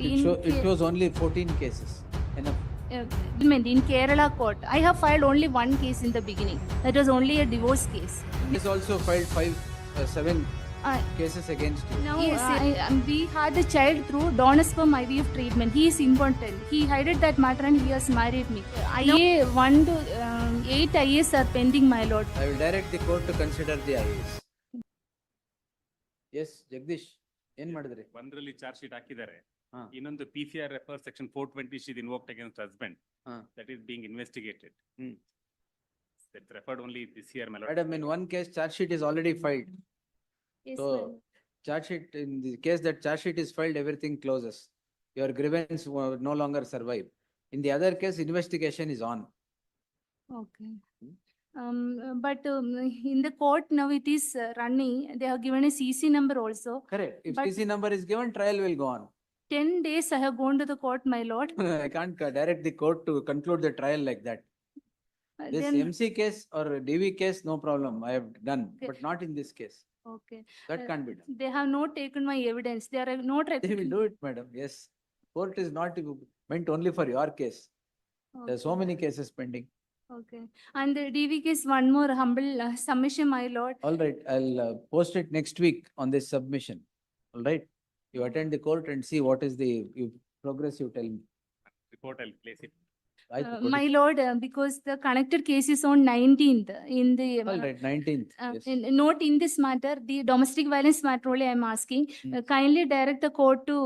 It shows only 14 cases. Enough. In Kerala court, I have filed only one case in the beginning. That was only a divorce case. He's also filed 7 Uh, cases against you. Now, we had a child through donor sperm IVF treatment. He is impotent. He hid that matter and he has married me. IA 1 to 8 IAs are pending, my lord. I will direct the court to consider the IAs. Yes, Jagdish. ಏನ್ ಮಾಡಿದ್ರಿ? ಒಂದರಲ್ಲಿ charge sheet ಹಾಕಿದ್ದಾರೆ. ಹಾ. ಇನ್ನೊಂದು PCR refer section 420 is invoked against husband. ಹಾ. That is being investigated. Hmm. That's referred only this year, my lord. Madam, in one case, charge sheet is already filed. Yes, So, charge sheet, in the case that charge sheet is filed, everything closes. Your grievance will no longer survive. In the other case, investigation is on. Okay. But in the court now it is running. They have given a CC number also. Correct. If But- CC number is given, trial will go on. 10 days I have gone to the court, my lord. I can't direct the court to conclude the trial like that. This Then, MC case or DV case, no problem, I have done, Okay. but not in this case. okay. That can't be done. They have not taken my evidence. They are not. They will do it, madam, yes. Court is not meant only for your case. There are so many cases pending. Okay. And the DV case, one more humble submission, my lord. All right, I'll post it next week on this submission. All right? You attend the court and see what is the progress, you tell me. Report, I'll place it. I put My it- lord, because the connected case is on 19th in the. All right, 19th, yes. Not in this matter, the domestic violence matter only I am asking. Hmm. Kindly direct the court to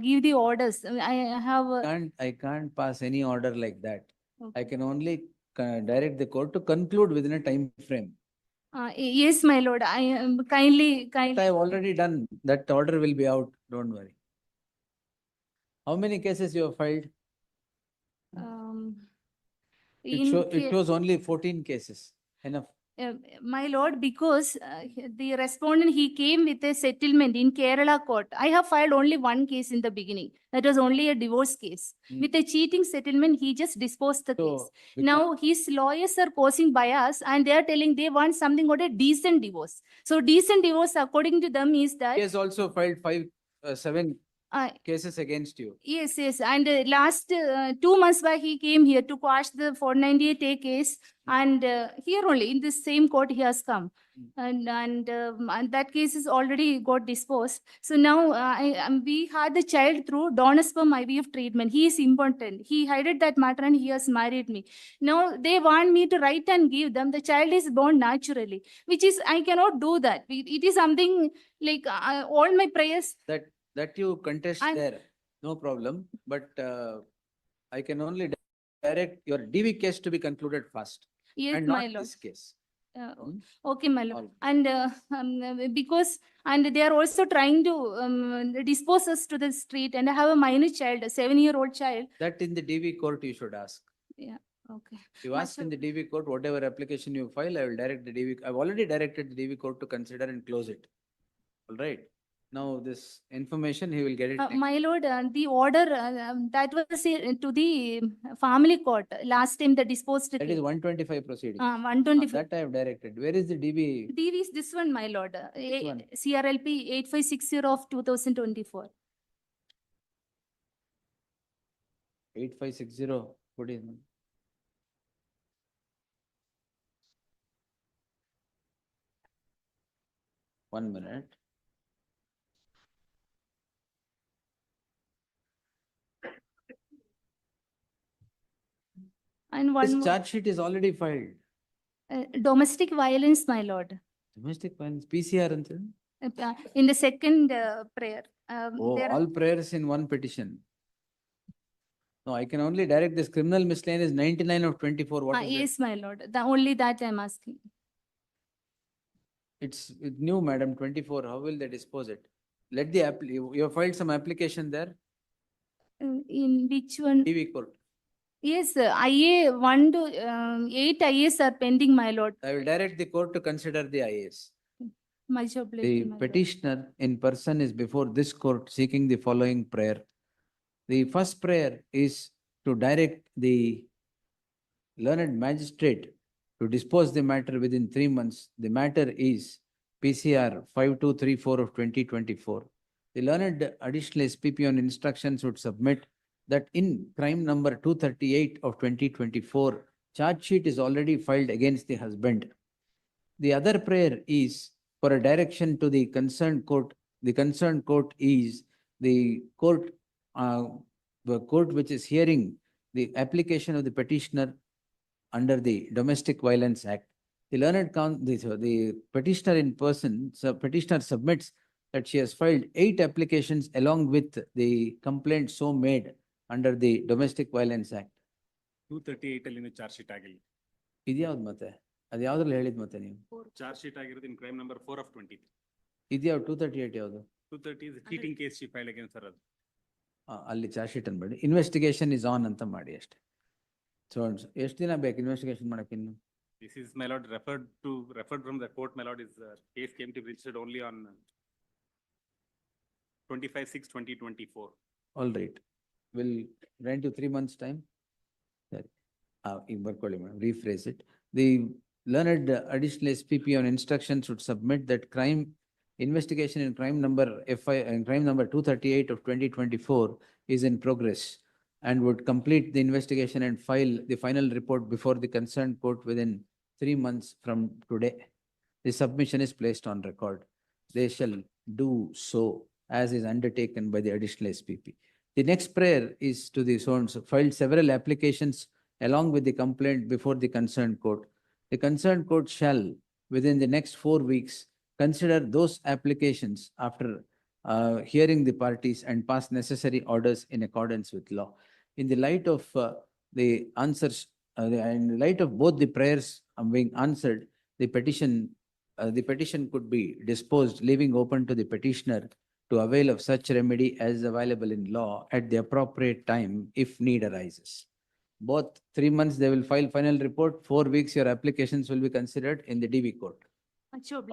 give the orders. I have. I can't pass any order like that. I Okay. can only direct the court to conclude within a time frame. Yes, my lord, I kindly. But I have already done, that order will be out, don't worry. How many cases you have filed? um, It in it shows only 14 cases. Enough. My lord, because the respondent, he came with a settlement in Kerala court. I have filed only one case in the beginning. That was only a divorce case. Hmm. With a cheating settlement, he just disposed the case. So, because- Now his lawyers are causing bias and they are telling they want something called a decent divorce. So decent divorce, according to them, is that. He has also filed 7 uh, cases against you. Yes, yes. And last 2 months back, he came here to quash the 498A case. And here only in this same court, he has come. And that case is already got disposed. So now we had the child through donor sperm IVF treatment. He is impotent. He hid that matter and he has married me. Now they want me to write and give them. The child is born naturally, which is, I cannot do that. It is something like all my prayers. That you contest I'm- there, no problem, but I can only direct your DV case to be concluded fast Yes, and my not lord. this case. Uh, Okay, my lord. All- And because, and they are also trying to dispose us to the street, and I have a minor child, a 7-year-old child. That in the DV court you should ask. Okay. You But ask in sir- the DV court, whatever application you file, I will direct the DV. I've already directed the DV court to consider and close it. All right. Now this information, he will get it. next. My lord, the order that was to the family court last time, the disposed. That is 125 proceedings. 125. That I have directed. Where is the DV? DV is this one, my lord. Which one? CRLP 8560 of 2024. 8560. What is? One minute. And one This more, charge sheet is already filed. domestic violence, my lord. Domestic violence, PCR and so. In the second prayer. Oh, there- all prayers in one petition. No, I can only direct this criminal miscellaneous 99 of 24. What is it? Yes, my lord. Only that I'm asking. It's new, madam, 24. How will they dispose it? Let the you have filed some application there, In which one? DV court. Yes, IA 1 to 8 IAs are pending, my lord. I will direct the court to consider the IAS. Much obliged, The my lord. petitioner in person is before this court seeking the following prayer. The first prayer is to direct the learned magistrate to dispose the matter within 3 months. The matter is PCR 5234 of 2024. The learned additional SPP on instructions would submit that in crime number 238 of 2024, charge sheet is already filed against the husband. The other prayer is for a direction to the concerned court. The concerned court is the court which is hearing the application of the petitioner under the Domestic Violence Act. The the petitioner in person, petitioner submits that she has filed 8 applications along with the complaint so made under the Domestic Violence Act. 238 ಅಲ್ಲಿ charge sheet ಆಗಿಲ್ಲ. ಇದ್ಯಾವ್ದು ಮತ್ತೆ? ಅದು ಯಾವ್ದ್ರಲ್ಲಿ ಹೇಳಿದ್ ಮತ್ತೆ ನೀವು? Charge sheet ಆಗಿರೋದು in crime number 4 of 23. ಇದ್ಯಾವ್ದು 238 ಯಾವುದು? 230 is cheating case she filed against her husband. ಅಲ್ಲಿ ಚಾರ್ಜ್ ಶೀಟ್ ಅನ್ಬೇಡಿ, ಇನ್ವೆಸ್ಟಿಗೇಷನ್ ಇಸ್ ಆನ್ ಅಂತ ಮಾಡಿ ಅಷ್ಟೇ. ಸೊ ಎಷ್ಟು ದಿನ ಬೇಕು ಇನ್ವೆಸ್ಟಿಗೇಷನ್ ಮಾಡಕ್ಕೆ ಇನ್ನು? This is, my lord, referred from the court, my lord, is case came to be registered only on 25/6/2024. All right. Will grant you 3 months time? Sorry. ಈಗ ಬರ್ಕೊಳ್ಳಿ madam, rephrase it. The learned additional SPP on instructions should submit that crime investigation in crime number 238 of 2024 is in progress and would complete the investigation and file the final report before the concerned court within 3 months from today. The submission is placed on record. They shall do so as is undertaken by the additional SPP. The next prayer is to the so-and-so filed several applications along with the complaint before the concerned court. The concerned court shall, within the next 4 weeks, consider those applications after hearing the parties and pass necessary orders in accordance with law. In the light of the answers, in the light of both the prayers being answered, the petition could be disposed, leaving open to the petitioner to avail of such remedy as available in law at the appropriate time if need arises. Both 3 months they will file final report, 4 weeks your applications will be considered in the DV court. Sure.